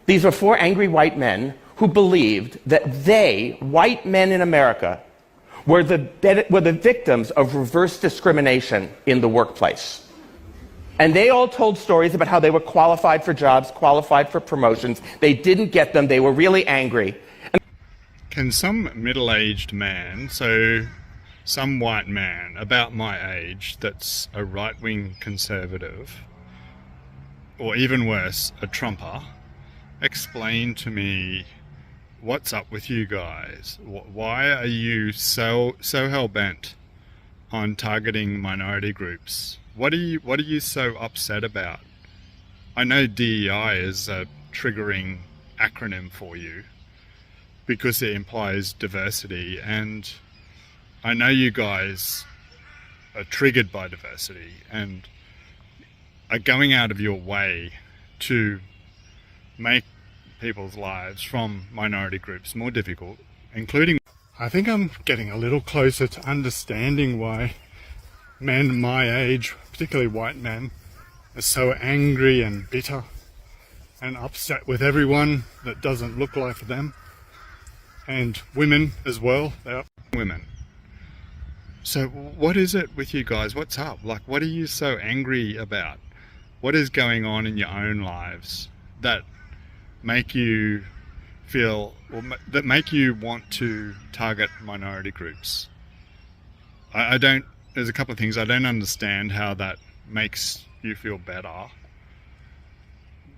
These were four angry white men who believed that they, white men in America, were the victims of reverse discrimination in the workplace. And they all told stories about how they were qualified for jobs, qualified for promotions. They didn't get them. They were really angry. Can some middle-aged man, so some white man about my age that's a right-wing conservative, or even worse, a Trumper, explain to me what's up with you guys? Why are you so hell-bent on targeting minority groups? What are you so upset about? I know DEI is a triggering acronym for you because it implies diversity, and I know you guys are triggered by diversity and are going out of your way to make people's lives from minority groups more difficult, including... I think I'm getting a little closer to understanding why men my age, particularly white men, are so angry and bitter and upset with everyone that doesn't look like them. And women as well, they're women. So what is it with you guys? What's up? Like, what are you so angry about? What is going on in your own lives that make you feel, or that make you want to target minority groups? There's a couple of things. I don't understand how that makes you feel better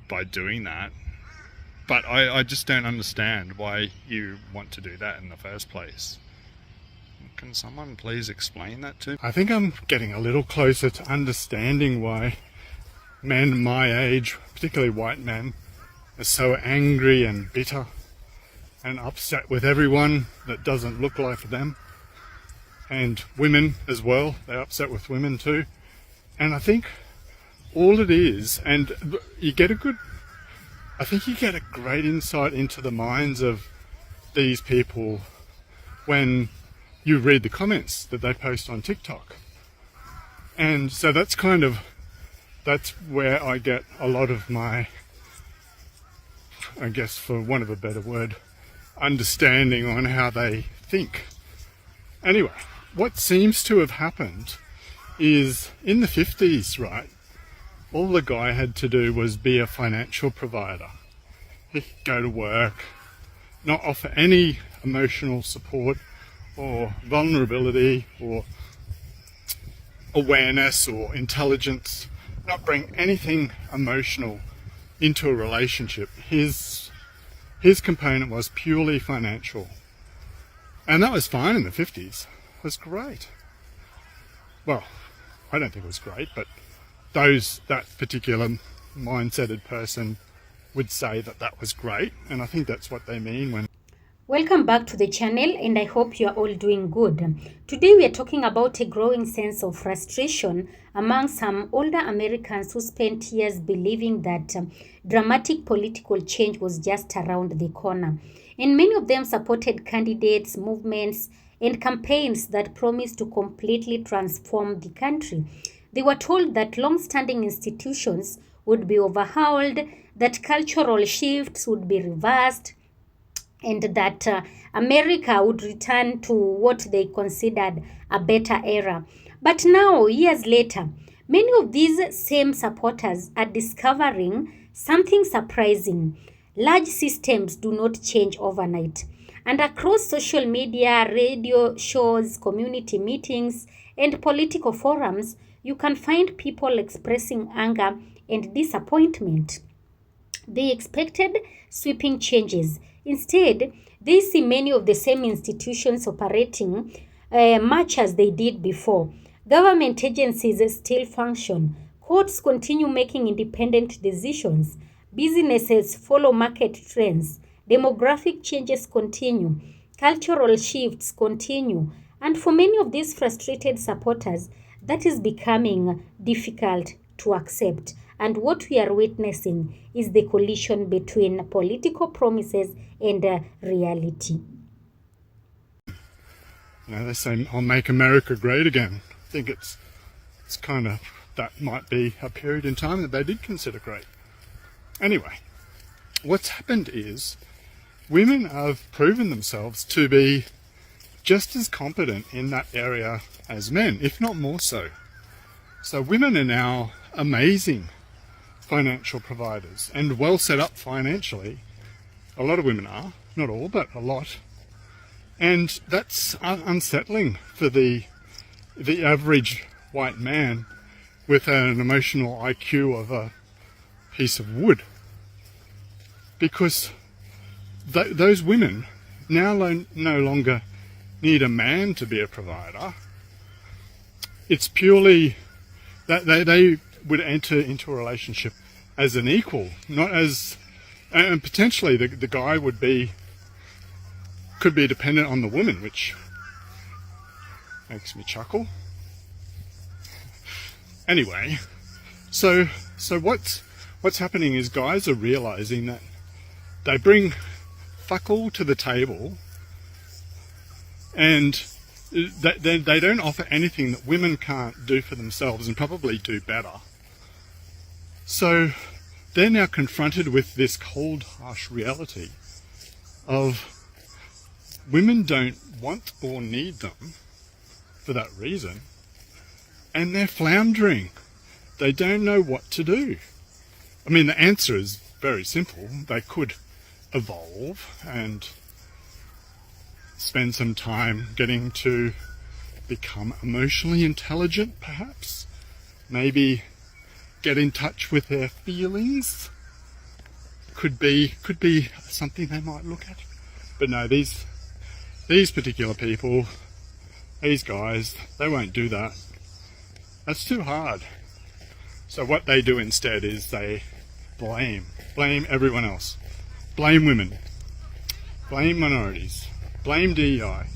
by doing that. But I just don't understand why you want to do that in the first place. Can someone please explain that to me? I think I'm getting a little closer to understanding why men my age, particularly white men, are so angry and bitter and upset with everyone that doesn't look like them. And women as well, they're upset with women too. And I think all it is, and you get a great insight into the minds of these people when you read the comments that they post on TikTok. And so that's where I get a lot of my, I guess for want of a better word, understanding on how they think. Anyway, what seems to have happened is in the 50s, right? All the guy had to do was be a financial provider. He could go to work, not offer any emotional support or vulnerability or awareness or intelligence, not bring anything emotional into a relationship. His component was purely financial. And that was fine in the 50s. It was great. Well, I don't think it was great, but that particular mindseted person would say that was great, and I think that's what they mean when... Welcome back to the channel, and I hope you are all doing good. Today we are talking about a growing sense of frustration among some older Americans who spent years believing that dramatic political change was just around the corner. And many of them supported candidates, movements, and campaigns that promised to completely transform the country. They were told that long-standing institutions would be overhauled, that cultural shifts would be reversed, and that America would return to what they considered a better era. But now, years later, many of these same supporters are discovering something surprising. Large systems do not change overnight. And across social media, radio shows, community meetings, and political forums, you can find people expressing anger and disappointment. They expected sweeping changes. Instead, they see many of the same institutions operating much as they did before. Government agencies still function. Courts continue making independent decisions. Businesses follow market trends. Demographic changes continue. Cultural shifts continue. And for many of these frustrated supporters, that is becoming difficult to accept. And what we are witnessing is the collision between political promises and reality. They say, I'll make America great again. I think it's kind of, that might be a period in time that they did consider great. Anyway, what's happened is women have proven themselves to be just as competent in that area as men, if not more so. So women are now amazing financial providers and well set up financially. A lot of women are, not all, but a lot. And that's unsettling for the average white man with an emotional IQ of a piece of wood. Because those women now no longer need a man to be a provider. It's purely that they would enter into a relationship as an equal, not as, and potentially the guy could be dependent on the woman, which makes me chuckle. Anyway, so what's happening is guys are realizing that they bring fuck all to the table, and they don't offer anything that women can't do for themselves and probably do better. So they're now confronted with this cold, harsh reality of women don't want or need them for that reason, and they're floundering. They don't know what to do. I mean, the answer is very simple. They could evolve and spend some time getting to become emotionally intelligent, perhaps. Maybe get in touch with their feelings. Could be something they might look at. But no, these particular people, these guys, they won't do that. That's too hard. So what they do instead is they blame everyone else. Blame women. Blame minorities. Blame DEI.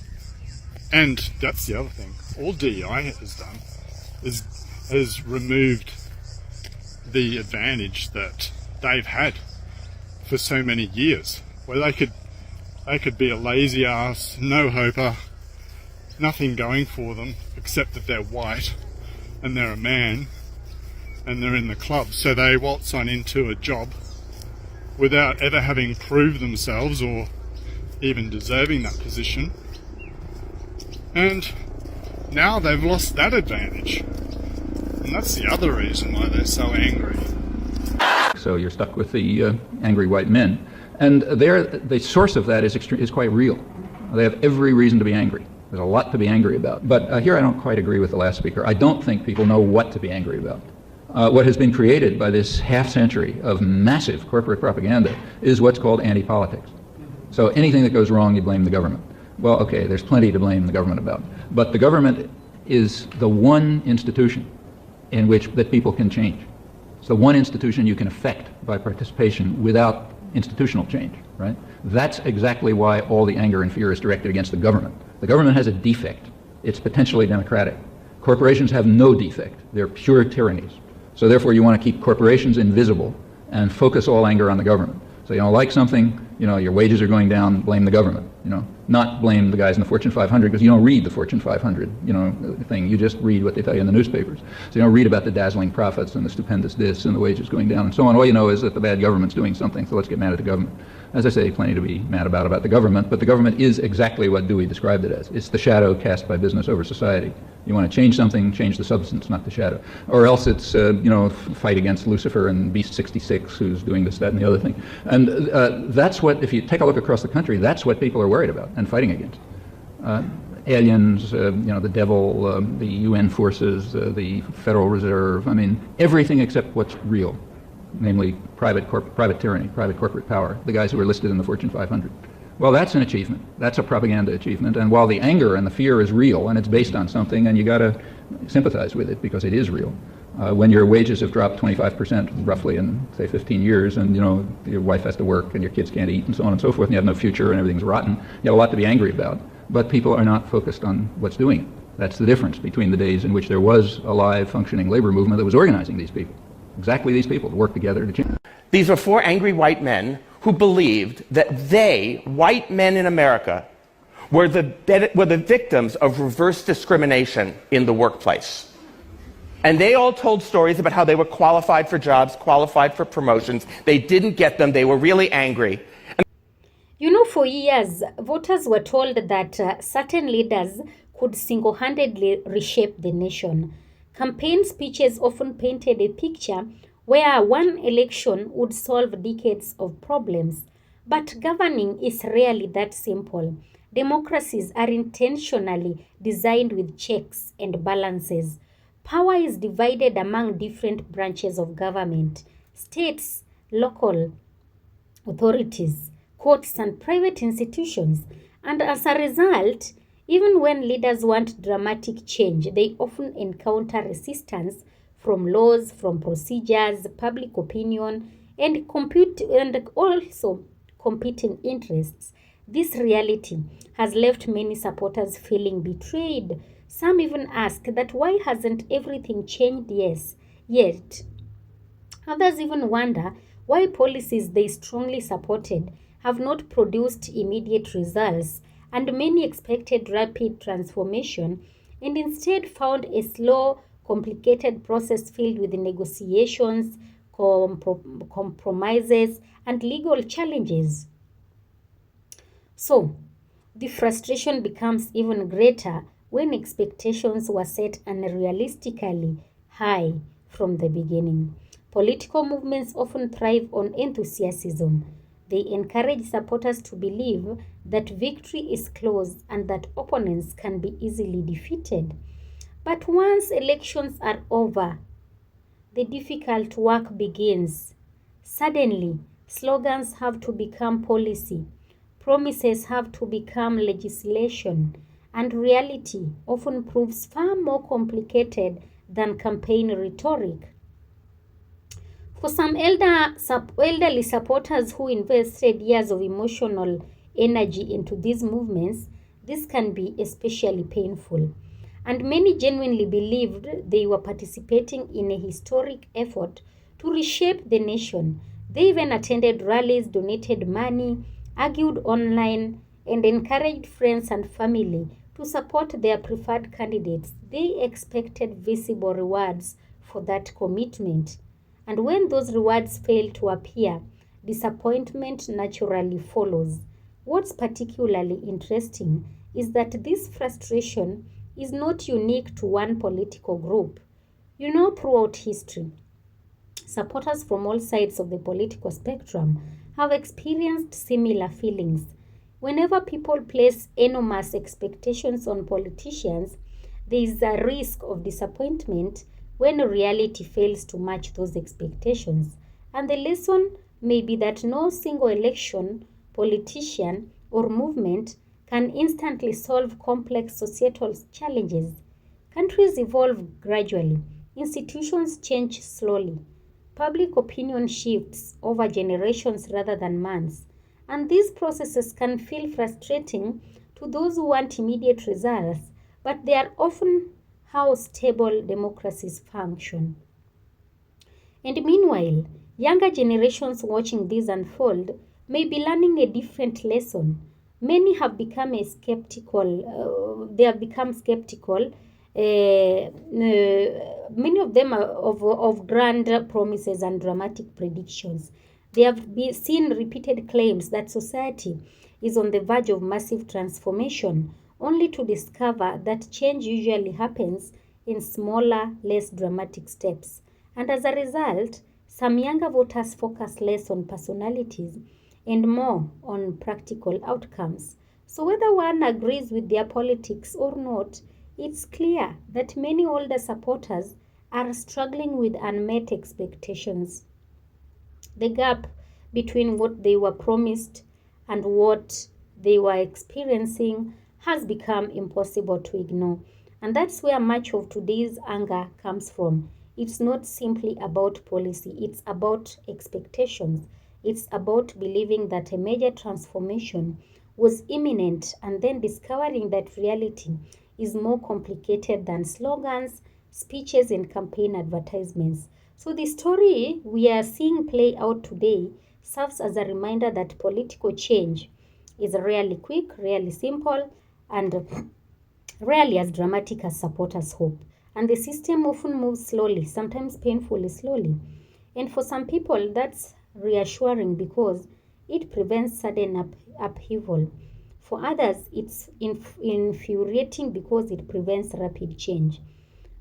And that's the other thing. All DEI has done has removed the advantage that they've had for so many years, where they could be a lazy ass, no-hoper, nothing going for them except that they're white and they're a man and they're in the club. So they waltz on into a job without ever having proved themselves or even deserving that position. And now they've lost that advantage. And that's the other reason why they're so angry. So you're stuck with the angry white men. And the source of that is quite real. They have every reason to be angry. There's a lot to be angry about. But here I don't quite agree with the last speaker. I don't think people know what to be angry about. What has been created by this half century of massive corporate propaganda is what's called anti-politics. So anything that goes wrong, you blame the government. Well, okay, there's plenty to blame the government about. But the government is the one institution in which that people can change. It's the one institution you can affect by participation without institutional change, right? That's exactly why all the anger and fear is directed against the government. The government has a defect. It's potentially democratic. Corporations have no defect. They're pure tyrannies. So therefore you want to keep corporations invisible and focus all anger on the government. So you don't like something, your wages are going down, blame the government, not blame the guys in the Fortune 500, because you don't read the Fortune 500, thing. You just read what they tell you in the newspapers. So you don't read about the dazzling profits and the stupendous this and the wages going down and so on. All you know is that the bad government's doing something, so let's get mad at the government. As I say, plenty to be mad about the government, but the government is exactly what Dewey described it as. It's the shadow cast by business over society. You want to change something, change the substance, not the shadow. Or else it's, fight against Lucifer and Beast 66, who's doing this, that, and the other thing. And that's what, if you take a look across the country, that's what people are worried about and fighting against. Aliens, the devil, the UN forces, the Federal Reserve, everything except what's real, namely private tyranny, private corporate power, the guys who are listed in the Fortune 500. Well, that's an achievement. That's a propaganda achievement. And while the anger and the fear is real and it's based on something, and you got to sympathize with it because it is real. When your wages have dropped 25% roughly in, say, 15 years, and your wife has to work and your kids can't eat and so on and so forth, and you have no future and everything's rotten, you have a lot to be angry about. But people are not focused on what's doing it. That's the difference between the days in which there was a live, functioning labor movement that was organizing these people. Exactly these people to work together to change. These are four angry white men who believed that they, white men in America, were the victims of reverse discrimination in the workplace. And they all told stories about how they were qualified for jobs, qualified for promotions. They didn't get them. They were really angry. You know, for years, voters were told that certain leaders could single-handedly reshape the nation. Campaign speeches often painted a picture where one election would solve decades of problems. But governing is rarely that simple. Democracies are intentionally designed with checks and balances. Power is divided among different branches of government, states, local authorities, courts, and private institutions. And as a result, even when leaders want dramatic change, they often encounter resistance from laws, from procedures, public opinion, and also competing interests. This reality has left many supporters feeling betrayed. Some even ask that why hasn't everything changed yet? Others even wonder why policies they strongly supported have not produced immediate results, and many expected rapid transformation and instead found a slow, complicated process filled with negotiations, compromises, and legal challenges. So, the frustration becomes even greater when expectations were set unrealistically high from the beginning. Political movements often thrive on enthusiasm. They encourage supporters to believe that victory is close and that opponents can be easily defeated. But once elections are over, the difficult work begins. Suddenly, slogans have to become policy, promises have to become legislation, and reality often proves far more complicated than campaign rhetoric. For some elderly supporters who invested years of emotional energy into these movements, this can be especially painful. And many genuinely believed they were participating in a historic effort to reshape the nation. They even attended rallies, donated money, argued online, and encouraged friends and family to support their preferred candidates. They expected visible rewards for that commitment. And when those rewards fail to appear, disappointment naturally follows. What's particularly interesting is that this frustration is not unique to one political group. You know, throughout history, supporters from all sides of the political spectrum have experienced similar feelings. Whenever people place enormous expectations on politicians, there is a risk of disappointment when reality fails to match those expectations. And the lesson may be that no single election, politician, or movement can instantly solve complex societal challenges. Countries evolve gradually, institutions change slowly, public opinion shifts over generations rather than months, and these processes can feel frustrating to those who want immediate results, but they are often how stable democracies function. And meanwhile, younger generations watching this unfold may be learning a different lesson. Many have become a skeptical. They have become skeptical. Many of them are of grand promises and dramatic predictions. They have seen repeated claims that society is on the verge of massive transformation, only to discover that change usually happens in smaller, less dramatic steps. And as a result, some younger voters focus less on personalities and more on practical outcomes. So, whether one agrees with their politics or not, it's clear that many older supporters are struggling with unmet expectations. The gap between what they were promised and what they were experiencing has become impossible to ignore. And that's where much of today's anger comes from. It's not simply about policy, it's about expectations. It's about believing that a major transformation was imminent and then discovering that reality is more complicated than slogans, speeches, and campaign advertisements. So, the story we are seeing play out today serves as a reminder that political change is rarely quick, rarely simple, and rarely as dramatic as supporters hope. And the system often moves slowly, sometimes painfully slowly. And for some people, that's reassuring because it prevents sudden upheaval. For others, it's infuriating because it prevents rapid change.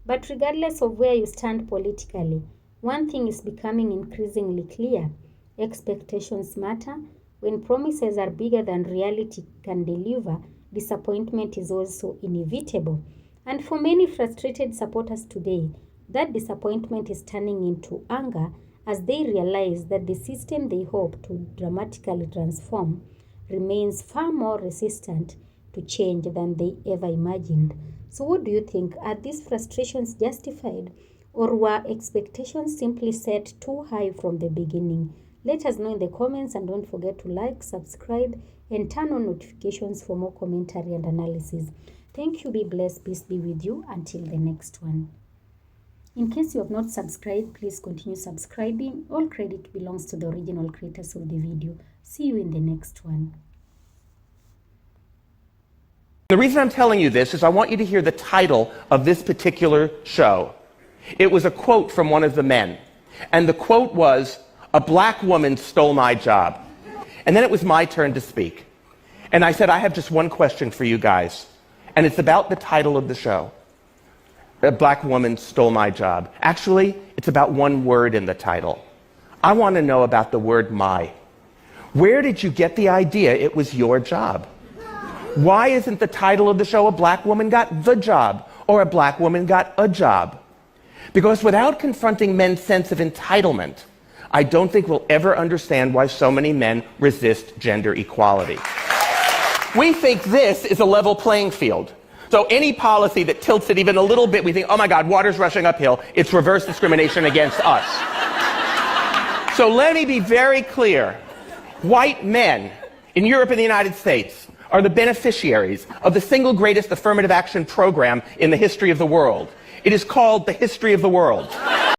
But regardless of where you stand politically, one thing is becoming increasingly clear. Expectations matter. When promises are bigger than reality can deliver, disappointment is also inevitable. And for many frustrated supporters today, that disappointment is turning into anger as they realize that the system they hope to dramatically transform remains far more resistant to change than they ever imagined. So what do you think? Are these frustrations justified, or were expectations simply set too high from the beginning? Let us know in the comments, and don't forget to like, subscribe, and turn on notifications for more commentary and analysis. Thank you, be blessed, peace be with you. Until the next one. In case you have not subscribed, please continue subscribing. All credit belongs to the original creators of the video. See you in the next one. The reason I'm telling you this is I want you to hear the title of this particular show. It was a quote from one of the men. And the quote was, "A black woman stole my job." And then it was my turn to speak. And I said, I have just one question for you guys. And it's about the title of the show. A black woman stole my job. Actually, it's about one word in the title. I want to know about the word my. Where did you get the idea it was your job? Why isn't the title of the show "A Black Woman Got the Job" or "A Black Woman Got a Job"? Because without confronting men's sense of entitlement, I don't think we'll ever understand why so many men resist gender equality. We think this is a level playing field. So any policy that tilts it even a little bit, we think, oh my God, water's rushing uphill. It's reverse discrimination against us. So let me be very clear. White men in Europe and the United States are the beneficiaries of the single greatest affirmative action program in the history of the world. It is called the history of the world.